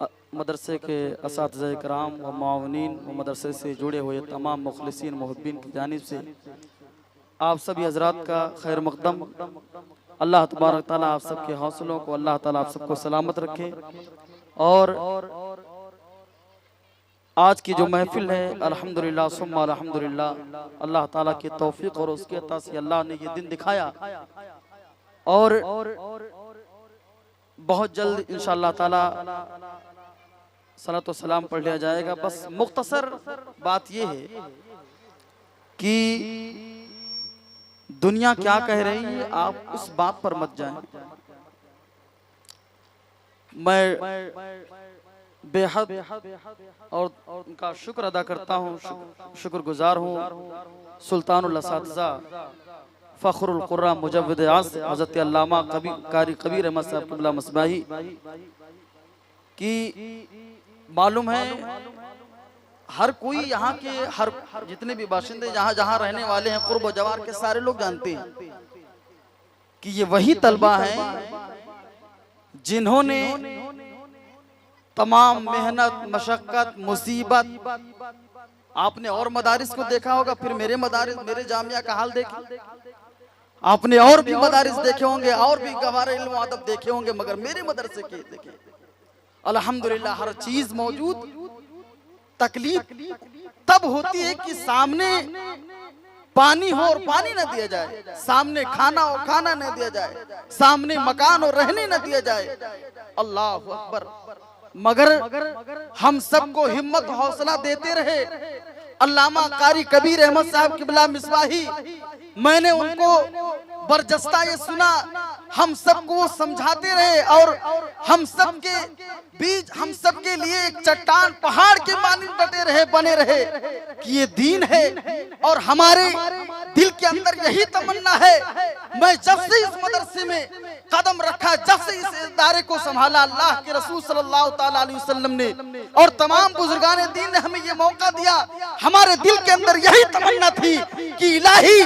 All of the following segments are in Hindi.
मदरसे के असातिज़ा इकराम व मुआवनीन व मदरसे से जुड़े हुए तमाम मुखलिसीन मुहब्बीन की जानिब से आप सभी हजरात का खैर मकदम। अल्लाह तबारक ताला आप सबके हौसलों को, अल्लाह ताला आप सबको सलामत रखे। और आज की जो महफिल है अल्हम्दुलिल्लाह सुम्मा अल्हम्दुलिल्लाह, अल्लाह ताला की तौफीक और उसके अता से अल्लाह ने ये दिन दिखाया और बहुत जल्द इंशाअल्लाह ताला सलात व सलाम पढ़ लिया जाएगा। बस मुख्तसर बात ये है कि दुनिया क्या कह रही है आप उस बात पर मत जाएं। मैं बेहद और उनका शुक्र अदा करता हूँ, शुक्रगुजार हूँ सुल्तानुल असातिज़ा फ़ख्रुल क़ुर्रा मुजव्विद आज़ हज़रत अल्लामा कारी कबीर अहमद साहब क़िबला मस्बाही की। मालूम है हर कोई यहाँ के हर जितने भी बाशिंदे जहाँ जहाँ रहने वाले हैं कुर्ब व जवार के सारे लोग जानते हैं कि ये वही तलबा हैं जिन्होंने तमाम मेहनत, मशक्कत, मुसीबत, आपने और मदारिस को देखा होगा, फिर मेरे मदारिस, मेरे जामिया का हाल देखें, आपने और भी मदारिस देखे होंगे और भी गवारे इल्म व अदब देखे होंगे, मगर मेरे मदरसे के देखे अल्हम्दुलिल्लाह हर चीज मौजूद। तकलीफ तब होती है कि सामने पानी हो और पानी न दिया जाए, सामने खाना हो खाना न दिया जाए, सामने मकान हो रहने न दिया जाए। अल्लाह अकबर। मगर हम सबको हिम्मत हौसला देते रहे अल्लामा कारी कबीर अहमद साहब क़िबला मिसबाही। मैंने उनको बरजस्ता ये सुना, हम सबको वो समझाते रहे और हम सबके बीच, हम सबके लिए एक चट्टान पहाड़ के मानिंद डटे रहे, बने रहे कि ये दीन है और हमारे दिल के अंदर यही तमन्ना है। मैं जब से इस मदरसे में कदम रखा, जब से इस इदारे को संभाला, अल्लाह के रसूल सल्लल्लाहु ताला अलैहि वसल्लम ने और तमाम बुजुर्गान दीन ने हमें ये मौका दिया, हमारे दिल के अंदर यही तमन्ना थी कि इलाही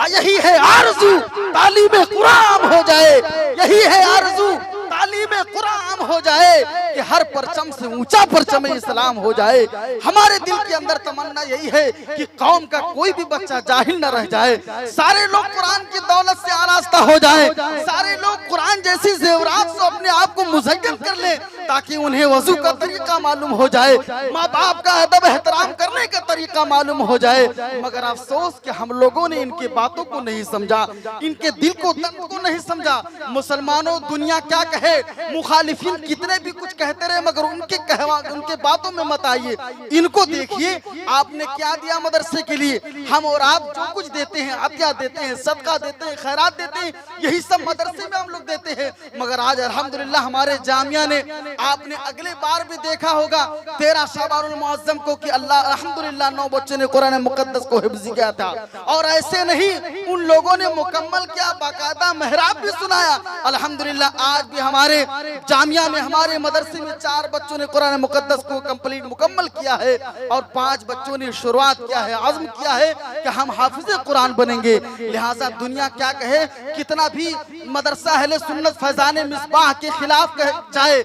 यही है आरज़ू तालीम कुरान हो जाए, यही है आरज़ू तालीम कुरान हो जाए कि हर परचम से ऊंचा परचम इस्लाम हो जाए। हमारे दिल के अंदर तमन्ना यही है कि कौम का कोई भी बच्चा जाहिल न रह जाए, सारे लोग कुरान की दौलत से आरास्ता हो जाए, सारे लोग कुरान जैसी जेवरात से अपने आप को मुज़य्यन कर ले ताकि उन्हें वजू का तरीका मालूम हो जाए, माँ बाप का अदब एहतराम करने का तरीका मालूम हो जाए। मगर अफसोस कि हम लोगों ने इनकी बातों को नहीं समझा, इनके दिल को दर्द को नहीं समझा। मुसलमानों दुनिया क्या कहे, मुखालिफिन कितने भी कुछ कहते रहे, मगर उनके बातों में मत आइए। इनको देखिए आपने क्या दिया मदरसे के लिए। हम और आप जो कुछ देते हैं, अतिया देते हैं, सदका देते हैं, खैरात देते हैं, यही सब मदरसे में हम लोग देते हैं। मगर आज अल्हम्दुलिल्लाह हमारे जामिया ने, आपने अगले बार भी देखा होगा 13 शअबानुल मुअज़्ज़म को कि अल्लाह अल्हम्दुलिल्लाह 9 बच्चों ने कुरान मुक़द्दस को हिफ्ज़ किया था। और ऐसे नहीं उन लोगों ने मुकम्मल किया, बाकायदा मेहराब भी सुनाया। अल्हम्दुलिल्लाह आज भी हमारे जामिया में, हमारे मदरसे में 4 बच्चों ने कुरान मुक़द्दस को कंप्लीट मुकम्मल किया है और 5 बच्चों ने शुरुआत किया है, अज़्म किया है कि हम हाफिज़ कुरान बनेंगे। लिहाजा दुनिया क्या कहे, कितना भी मदरसा अहले सुन्नत फैज़ान मिसबाह के खिलाफ जाए,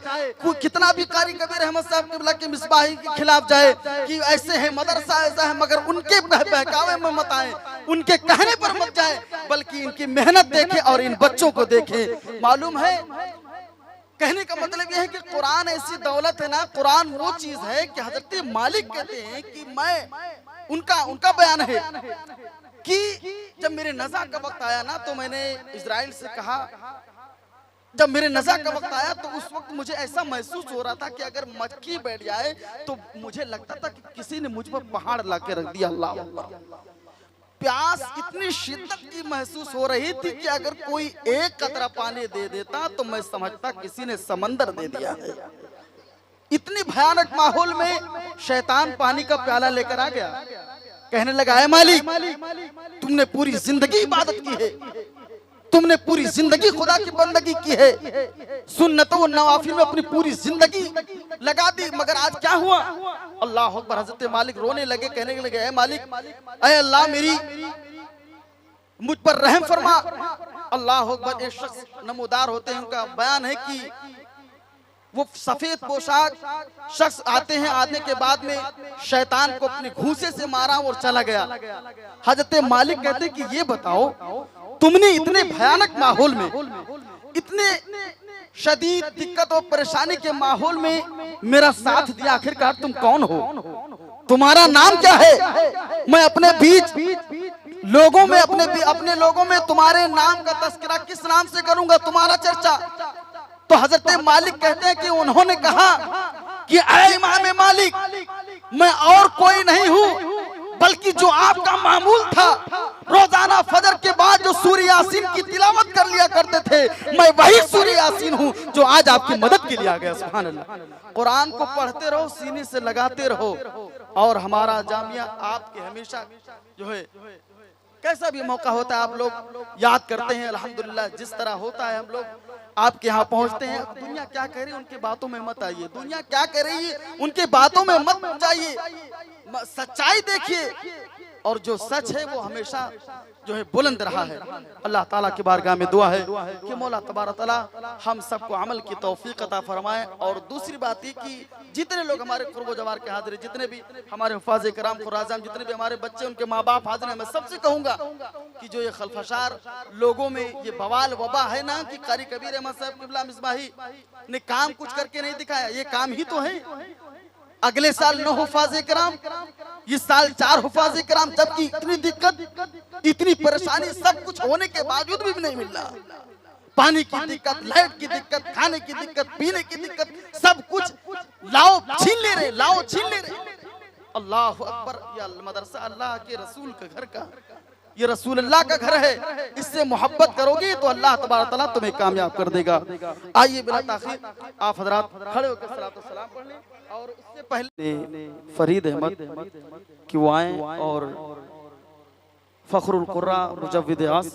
कितना भी कारी कबीर अहमद साहब क़िबला के मिसबाही के खिलाफ जाए कि ऐसे है मदरसा ऐसा है, मगर उनके बहकावे में मत आए, उनके कहने पर मत जाए, बल्कि इनकी मेहनत देखें और इन बच्चों को देखें। मालूम है कहने का मतलब यह है कि कुरान ऐसी दौलत है ना, कुरान वो चीज है कि हजरत मालिक कहते हैं कि मैं उनका बयान है कि जब मेरे नज़ा का वक्त आया ना तो मैंने इजराइल से कहा, जब मेरे नज़ा का वक्त आया तो उस वक्त मुझे ऐसा महसूस हो रहा था कि अगर मक्खी बैठ जाए तो मुझे लगता था कि किसी ने मुझ पर पहाड़ ला के रख दिया। अल्लाह, प्यास इतनी शिद्दत की महसूस हो रही थी कि अगर कोई एक कतरा पानी दे देता तो मैं समझता किसी ने समंदर दे दिया है। इतनी भयानक माहौल में शैतान पानी का प्याला लेकर आ गया, कहने लगा, ऐ मालिक तुमने पूरी जिंदगी इबादत की है, तुमने पूरी जिंदगी खुदा की बंदगी की है, सुन्नतों नवाफिल में अपनी पूरी जिंदगी लगा दी, मगर आज क्या हुआ। अल्लाह अकबर। हजरत मालिक रोने लगे, कहने लगे, ऐ मालिक, ऐ अल्लाह मेरी मुझ पर रहम फरमा। अल्लाह अकबर। एक शख्स नमोदार होते हैं, उनका बयान है कि वो सफेद पोशाक शख्स आते हैं, आने के बाद में शैतान को अपने घूंसे से मारा और चला गया। हजरत मालिक कहते कि ये बताओ, तुमने इतने भयानक माहौल में, इतने शदीद दिक्कत और परेशानी के माहौल में मेरा साथ दिया, आखिरकार तुम कौन हो, तुम्हारा नाम क्या है? मैं अपने बीच लोगों में, अपने लोगों में तुम्हारे नाम का तस्करा किस नाम से करूंगा, तुम्हारा चर्चा? तो हजरत मालिक कहते हैं कि उन्होंने कहा कि ऐ इमाम मालिक, मैं और कोई नहीं हूं बल्कि जो आपका मामूल था, रोजाना फजर के बाद जो सूरह यासीन की तिलावत कर लिया करते थे, मैं वही सूरह यासीन हूं जो आज आपकी मदद के लिए आ गया। सुभान अल्लाह। कुरान को पढ़ते रहो, सीने से लगाते रहो, और हमारा जामिया आपके हमेशा जो है कैसा भी मौका होता है आप लोग याद करते हैं। अल्हम्दुलिल्लाह, जिस तरह होता है हम लोग आपके यहाँ पहुँचते हैं। दुनिया क्या कह रही है उनके बातों में मत आइए, दुनिया क्या कह रही है उनके बातों में मत जाइए, सच्चाई देखिए, और जो सच है वो हमेशा जो है बुलंद रहा है। अल्लाह ताला की बारगाह में दुआ है कि मौला तबारक तआला हम सबको अमल की तौफीक अता फरमाए। और दूसरी बात ये कि जितने लोग हमारे कुर्बो जवार के हाजिर, जितने भी हमारे हुफ़ाज़ कराम खुराज़ाम, जितने भी हमारे बच्चे, उनके माँ बाप हाजिर हैं, मैं सबसे कहूँगा कि जो ये खलफशार लोगों में ये बवाल वबा है ना, कि कारी कबीर अहमद साहब क़िबला मिसबाही ने काम कुछ करके नहीं दिखाया, ये काम ही तो है। अगले साल 9 हुफ़ाज़ कराम, इस साल 4 हुफ़ाज़ कराम, जबकि इतनी दिक्कत, इतनी परेशानी, सब कुछ होने के बावजूद भी नहीं मिल रहा। पानी की दिक्कत, लाइट की दिक्कत, खाने की दिक्कत, पीने की दिक्कत, सब कुछ लाओ छीन ले रहे, लाओ छीन ले रहे। अल्लाह अकबर। या मदरसा अल्लाह के रसूल का घर का, ये रसूल अल्लाह का घर है, इससे मोहब्बत करोगे तो अल्लाह तबारक तआला तुम्हें कामयाब कर देगा। आइए बिला ताखीर आप हजरात खड़े होकर सलात व सलाम पढ़ लें। और उससे पहले फरीद अहमद कि वो आए और फ़ख्रुल कुर्रा मुजव्विद आस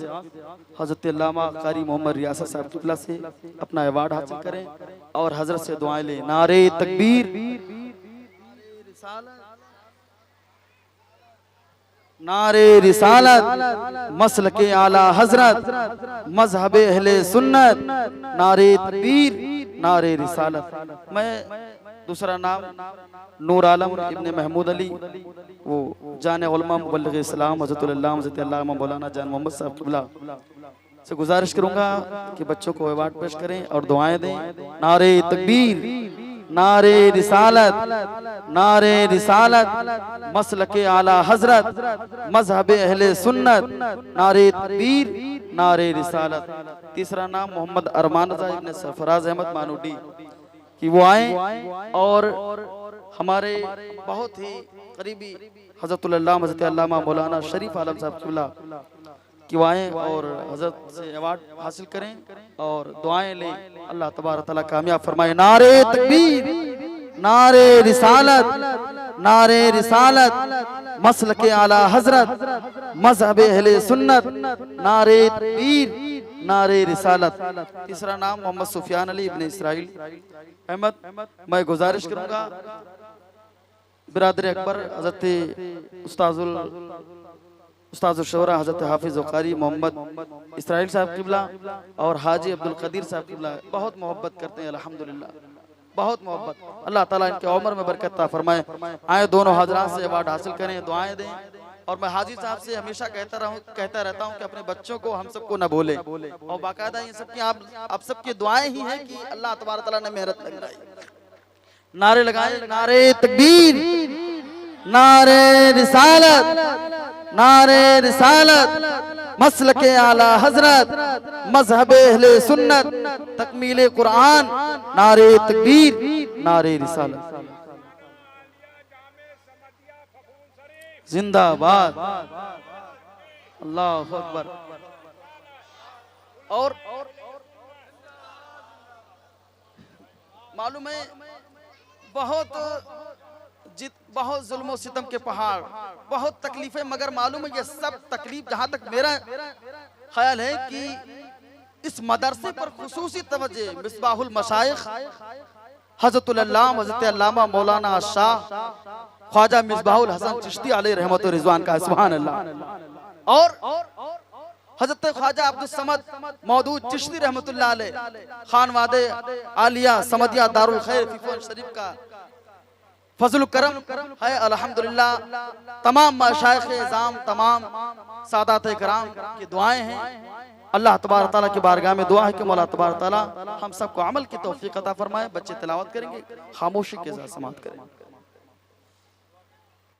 हज़रत अल्लामा कारी मोहम्मद रियासत साहब क़िबला से अपना अवार्ड हासिल करें और हजरत से दुआएं लें। नारे तकबीर, नारे रिसालत, मसलके आला हजरत, मजहबे अहले सुन्नत, नारे तकबीर, नारे रिसालत। मैं दूसरा नाम नूर आलम इब्ने महमूद अली, वो जाने उलमा मुबल्लिग इस्लाम हज़रत अल्लामा मौलाना जान मोहम्मद साहब क़िबला से गुजारिश करूंगा कि बच्चों को अवार्ड पेश करें और दुआएं दें। नारे तकबीर, नारे रिसालत, नारे रिसालत, मसलके आला हजरत, मजहबे अहले सुन्नत, नारे तकबीर, नारे रिसालत। तीसरा नाम मोहम्मद अरमान रज़ा इब्ने सरफराज अहमद मानूडी कि वो आए और हमारे बहुत ही करीबी हज़रत अल्लामा मौलाना शरीफ आलम साहब क़िबला कि वो आए और हज़रत से अवार्ड हासिल करें और दुआएं लें। अल्लाह तबारक तआला कामयाब फरमाए। नारे तकबीर, नारे रिसालत, नारे रिसालत, मसलके आला हजरत, मजहबे अहले सुन्नत, नारे तकबीर, नारे रिसालत। तीसरा नाम मोहम्मद सुफियान अली इब्ने इसराइल अहमद। मैं गुजारिश करूंगा बिरादर अकबर हजरत उस्ताजुल शौरा हजरत हाफिज कारी मोहम्मद इसराइल साहब क़िबला और हाजी अब्दुल कदीर साहब क़िबला बहुत मोहब्बत करते हैं, अल्हम्दुलिल्लाह बहुत मोहब्बत। अल्लाह ताला इनके उम्र में बरकत अता फरमाए। आए दोनों हजरात से अवार्ड हासिल करें, दुआएं दें। और मैं हाजी साहब से हमेशा कहता रहता हूँ कि अपने बच्चों को हम सबको न भूले, और बाकायदा ये सबकी आप सबकी दुआएं ही हैं कि अल्लाह तबारक तआला ने मेहनत लगाई। नारे लगाए, नारे तकबीर, नारे रिसालत, नारे रिसालत, मसलके आला हजरत, मजहबे अहले सुन्नत, तकमीले कुरान, नारे तकबीर, नारे रिसालत। जिंदाबाद, अल्लाहु अकबर। और मालूम है बहुत जुल्म सितम के पहाड़, बहुत तकलीफें, मगर मालूम है ये सब तकलीफ, जहाँ तक मेरा ख्याल है कि इस मदरसे पर खुसूसी तवज्जो मिसबाहुल मशाइख हज़रत अल्लामा मौलाना शाह ख्वाजा मिसबाहुल हसन चिश्ती अलैहि रहमत व रिज़वान का, सुभान अल्लाह। और हजरत ख्वाजा अब्दुल समद मौदूद चिश्ती रहमतुल्लाह अलैह खानवादे आलिया समदिया दारुल खैर फीफोन शरीफ का फजल करम है अल्हम्दुलिल्लाह। तमाम मशाइख इज़ाम, तमाम सादात कराम की दुआएं हैं। अल्लाह तबारक तआला की बारगाह में दुआ है कि मौला तबारक तआला हम सबको अमल की तौफीक अता फरमाए। बच्चे तिलावत करेंगे, खामोशी के साथ समाअत करेंगे।